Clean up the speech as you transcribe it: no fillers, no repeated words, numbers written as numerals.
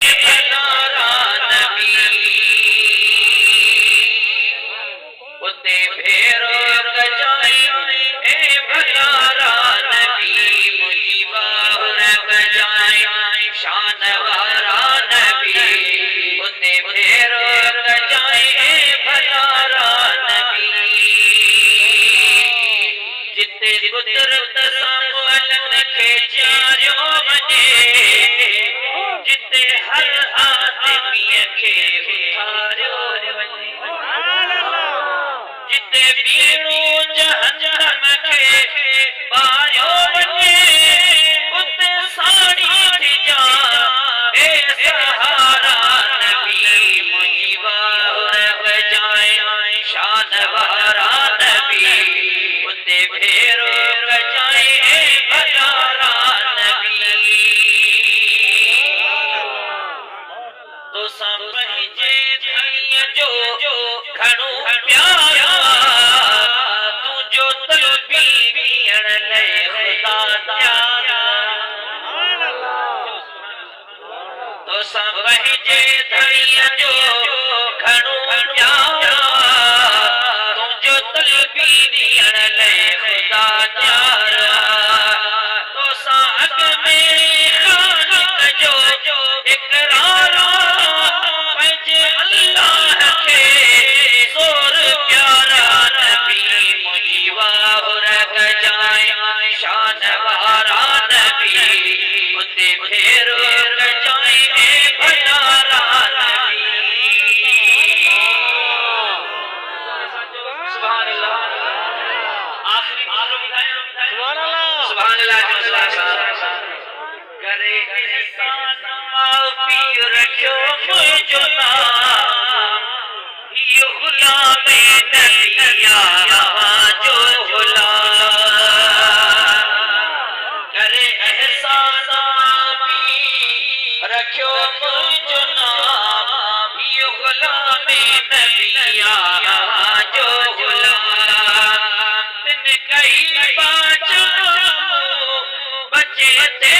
भलारा नबी उते भेरो गजाए ए भलारा नबी मुझी बाहुर गजाए शान वारा नबी उते भेरो गजाए ए भलारा नबी जिते कुदरत सामूलन के जारियो वने जिते हर आदमी के उठारियो वने जिते बीणो जहन्नम के पायो वने उते साड़ी थी जा ए सहारा नबी मुझी बाहुर गजाए शान वारा नबी उते भेरो गजाए ए भलारा नबी तो समझे धैया जो घणो प्यारा तू जो तलबी बीण ले खुदा त्यारा तो समझे धैया जो घणो प्यारा तू जो तलबी बीण ले खुदा त्यारा तो साग में खालिक जो इकरारा पंहिंजे अल्लाह के ज़ोर प्यारा नबी मुझी वाहुर गजाए शान वारा नबी उते भेरो गजाए ए भलारा नबी सुभान अल्लाह आखिरी सुभान अल्लाह करे एहसान माफ़ी रखियो मुझो नाम यो गुलाम नबिया जो गुलाम करे एहसान माफ़ी रखियो मुझो नाम यो गुलाम नबिया जो गुलाम तिन कई बाचो बचे ते